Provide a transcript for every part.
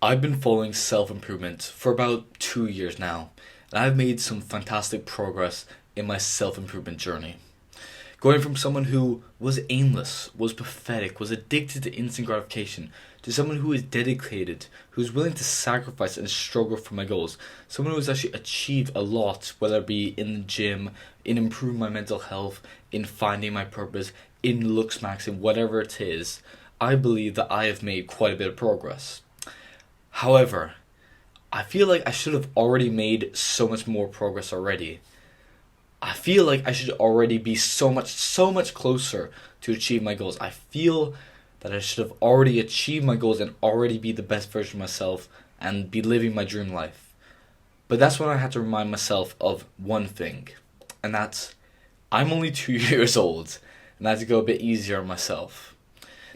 I've been following self-improvement for about 2 years now, and I've made some fantastic progress in my self-improvement journey. Going from someone who was aimless, was pathetic, was addicted to instant gratification, to someone who is dedicated, who's willing to sacrifice and struggle for my goals. Someone who has actually achieved a lot, whether it be in the gym, in improving my mental health, in finding my purpose, in looks maxing, whatever it is. I believe that I have made quite a bit of progress. However, I feel like I should have already made so much more progress already. I feel like I should already be so much closer to achieve my goals. I feel that I should have already achieved my goals and already be the best version of myself and be living my dream life. But that's when I had to remind myself of one thing, and that's I'm only 2 years old, and I had to go a bit easier on myself.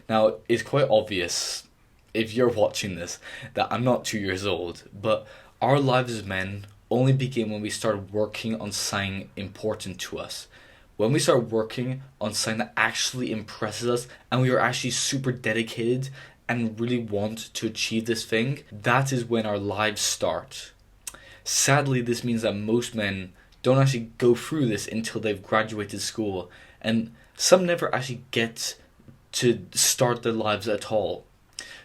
Now, it's quite obvious if you're watching this that I'm not 2 years old, but our lives as men only begin when we start working on something important to us. When we start working on something that actually impresses us and we are actually super dedicated and really want to achieve this thing, that is when our lives start. Sadly, this means that most men don't actually go through this until they've graduated school, and some never actually get to start their lives at all.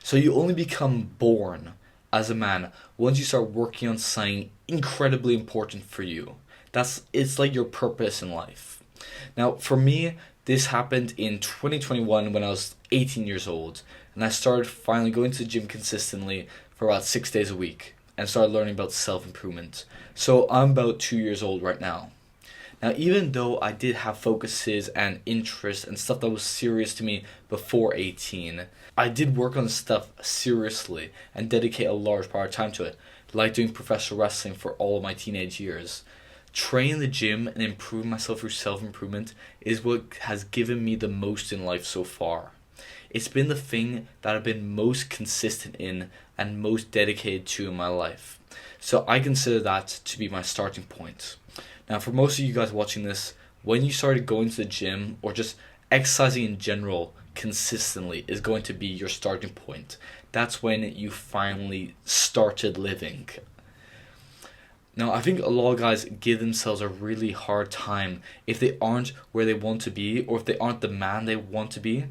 So you only become born as a man once you start working on something incredibly important for you. It's like your purpose in life. Now, for me, this happened in 2021 when I was 18 years old, and I started finally going to the gym consistently for about 6 days a week and started learning about self-improvement. So I'm about 2 years old right now. Now, even though I did have focuses and interests and stuff that was serious to me before 18, I did work on stuff seriously and dedicate a large part of time to it, like doing professional wrestling for all of my teenage years. Training the gym and improving myself through self-improvement is what has given me the most in life so far. It's been the thing that I've been most consistent in and most dedicated to in my life. So I consider that to be my starting point. Now, for most of you guys watching this, when you started going to the gym or just exercising in general consistently is going to be your starting point. That's when you finally started living. Now, I think a lot of guys give themselves a really hard time if they aren't where they want to be or if they aren't the man they want to be.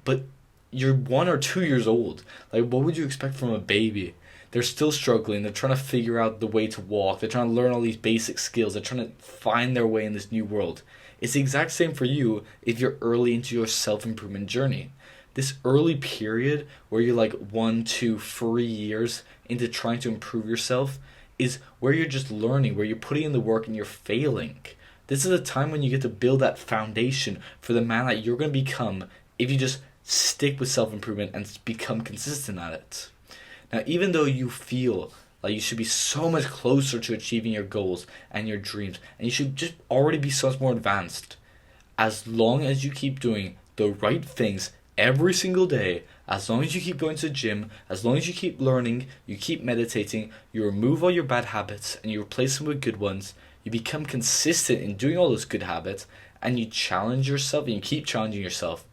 But you're 1 or 2 years old. Like, what would you expect from a baby? They're still struggling. They're trying to figure out the way to walk. They're trying to learn all these basic skills. They're trying to find their way in this new world. It's the exact same for you if you're early into your self-improvement journey. This early period where you're like 1 to 3 years into trying to improve yourself is where you're just learning, where you're putting in the work and you're failing. This is a time when you get to build that foundation for the man that you're going to become if you just stick with self-improvement and become consistent at it. Now, even though you feel like you should be so much closer to achieving your goals and your dreams, and you should just already be so much more advanced, as long as you keep doing the right things every single day, as long as you keep going to the gym, as long as you keep learning, you keep meditating, you remove all your bad habits and you replace them with good ones, you become consistent in doing all those good habits, and you challenge yourself and you keep challenging yourself,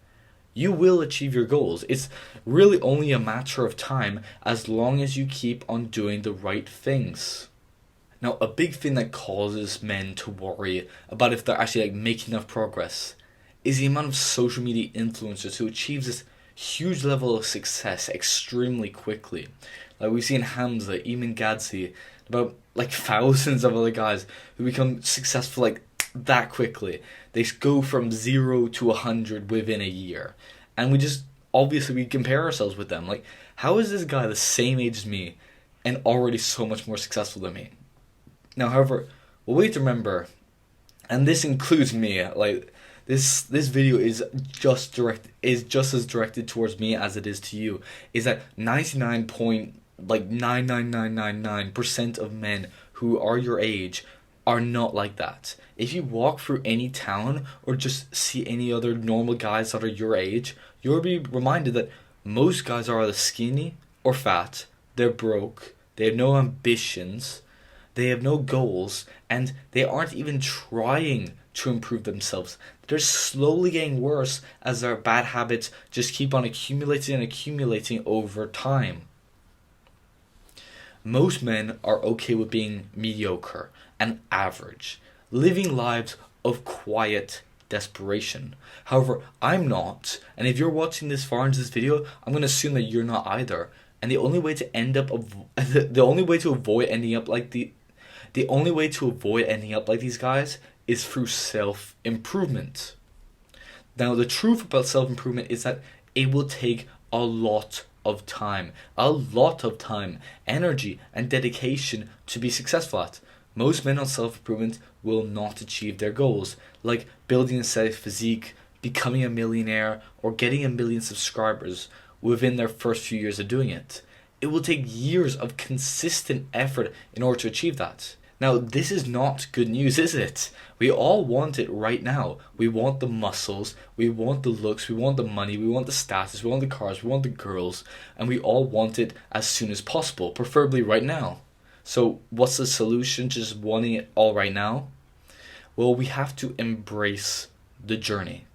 you will achieve your goals. It's really only a matter of time as long as you keep on doing the right things. Now, a big thing that causes men to worry about if they're actually making enough progress is the amount of social media influencers who achieve this huge level of success extremely quickly. Like we've seen Hamza, Eamon Gadzi, about thousands of other guys who become successful that quickly. They go from 0 to 100 within a year. And we compare ourselves with them. Like, how is this guy the same age as me and already so much more successful than me? Now, however, what we have to remember, and this includes me, this video is just as directed towards me as it is to you, is that 99.99999% of men who are your age are not like that. If you walk through any town or just see any other normal guys that are your age, you'll be reminded that most guys are either skinny or fat, they're broke, they have no ambitions, they have no goals, and they aren't even trying to improve themselves. They're slowly getting worse as their bad habits just keep on accumulating and accumulating over time. Most men are okay with being mediocre and average, living lives of quiet desperation. However, I'm not, and if you're watching this far into this video, I'm going to assume that you're not either. And the only way to end up the only way to avoid ending up like the only way to avoid ending up like these guys is through self-improvement. Now, the truth about self-improvement is that it will take a lot of time, energy, and dedication to be successful at. Most men on self-improvement will not achieve their goals, like building a set physique, becoming a millionaire, or getting 1 million subscribers within their first few years of doing it. It will take years of consistent effort in order to achieve that. Now, this is not good news, is it? We all want it right now. We want the muscles, we want the looks, we want the money, we want the status, we want the cars, we want the girls, and we all want it as soon as possible, preferably right now. So what's the solution to just wanting it all right now? Well, we have to embrace the journey.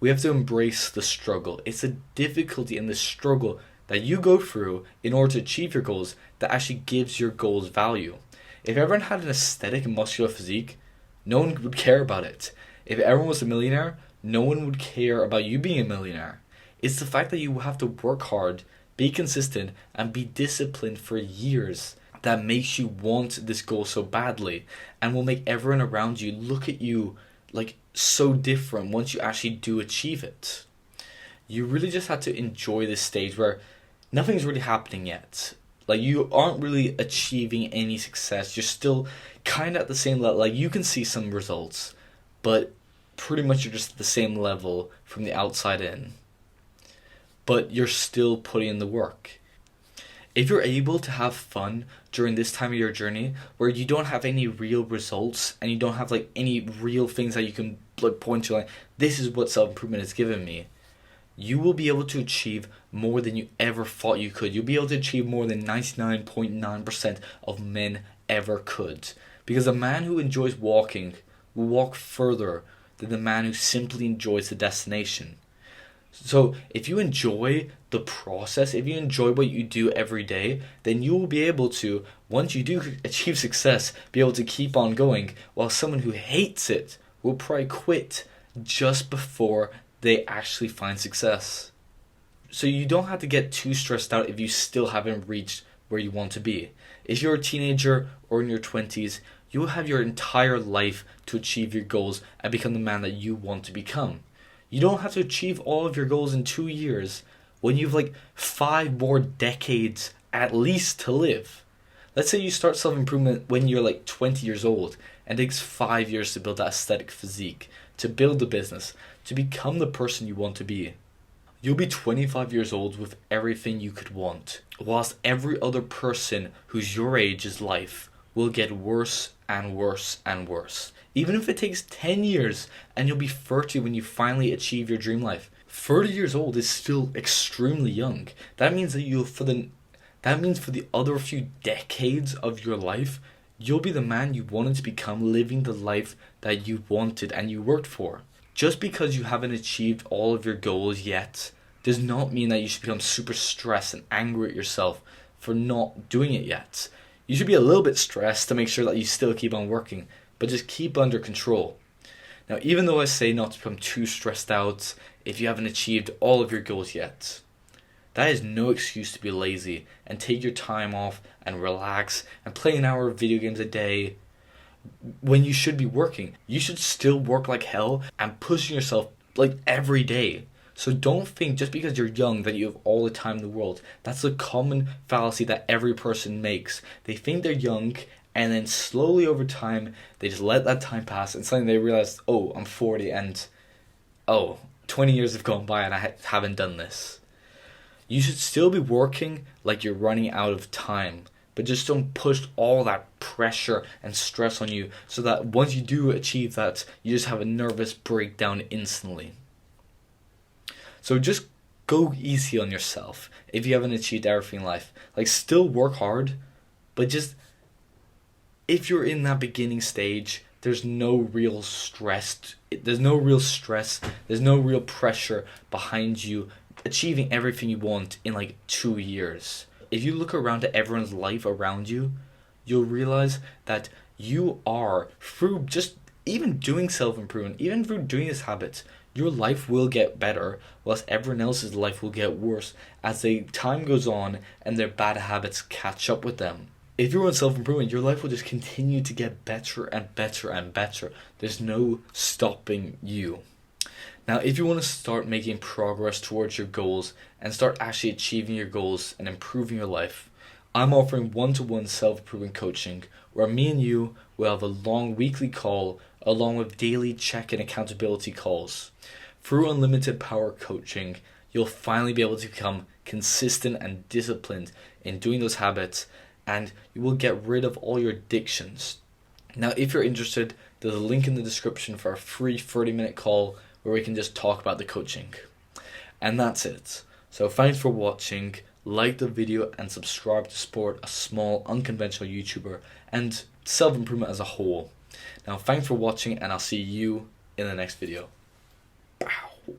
We have to embrace the struggle. It's the difficulty and the struggle that you go through in order to achieve your goals that actually gives your goals value. If everyone had an aesthetic and muscular physique, no one would care about it. If everyone was a millionaire, no one would care about you being a millionaire. It's the fact that you have to work hard, be consistent, and be disciplined for years that makes you want this goal so badly, and will make everyone around you look at you like so different once you actually do achieve it. You really just have to enjoy this stage where nothing's really happening yet. Like, you aren't really achieving any success. You're still kind of at the same level. Like, you can see some results, but pretty much you're just at the same level from the outside in. But you're still putting in the work. If you're able to have fun during this time of your journey, where you don't have any real results and you don't have like any real things that you can like point to, like, this is what self-improvement has given me, you will be able to achieve more than you ever thought you could. You'll be able to achieve more than 99.9% of men ever could. Because a man who enjoys walking will walk further than the man who simply enjoys the destination. So if you enjoy the process, if you enjoy what you do every day, then you will be able to, once you do achieve success, be able to keep on going, while someone who hates it will probably quit just before they actually find success. So you don't have to get too stressed out if you still haven't reached where you want to be. If you're a teenager or in your 20s, you will have your entire life to achieve your goals and become the man that you want to become. You don't have to achieve all of your goals in 2 years when you've like 5 more decades at least to live. Let's say you start self-improvement when you're like 20 years old and it takes 5 years to build that aesthetic physique, to build the business, to become the person you want to be. You'll be 25 years old with everything you could want, whilst every other person who's your age's life will get worse and worse and worse. Even if it takes 10 years and you'll be 30 when you finally achieve your dream life. 30 years old is still extremely young. That means that for the other few decades of your life, you'll be the man you wanted to become, living the life that you wanted and you worked for. Just because you haven't achieved all of your goals yet does not mean that you should become super stressed and angry at yourself for not doing it yet. You should be a little bit stressed to make sure that you still keep on working, but just keep under control. Now, even though I say not to become too stressed out if you haven't achieved all of your goals yet, that is no excuse to be lazy and take your time off and relax and play an hour of video games a day when you should be working. You should still work like hell and pushing yourself like every day. So don't think just because you're young that you have all the time in the world. That's a common fallacy that every person makes. They think they're young, and then slowly over time they just let that time pass, and suddenly they realize, oh, I'm 40 and 20 years have gone by and I haven't done this. You should still be working like you're running out of time, but just don't push all that pressure and stress on you so that once you do achieve that, you just have a nervous breakdown instantly. So just go easy on yourself if you haven't achieved everything in life. Like, still work hard, but just, if you're in that beginning stage, there's no real stress. There's no real pressure behind you achieving everything you want in like 2 years. if you look around at everyone's life around you, you'll realize that you are, through just even doing self-improvement, even through doing these habits, your life will get better, whilst everyone else's life will get worse as the time goes on and their bad habits catch up with them. If you're on self-improvement, your life will just continue to get better and better and better. There's no stopping you. Now, if you want to start making progress towards your goals and start actually achieving your goals and improving your life, I'm offering one-to-one self-improvement coaching where me and you will have a long weekly call along with daily check-in accountability calls. Through Unlimited Power Coaching, you'll finally be able to become consistent and disciplined in doing those habits, and you will get rid of all your addictions. Now, if you're interested, there's a link in the description for a free 30-minute call where we can just talk about the coaching. And that's it. So thanks for watching. Like the video and subscribe to support a small, unconventional YouTuber and self-improvement as a whole. Now, thanks for watching, and I'll see you in the next video. Bow.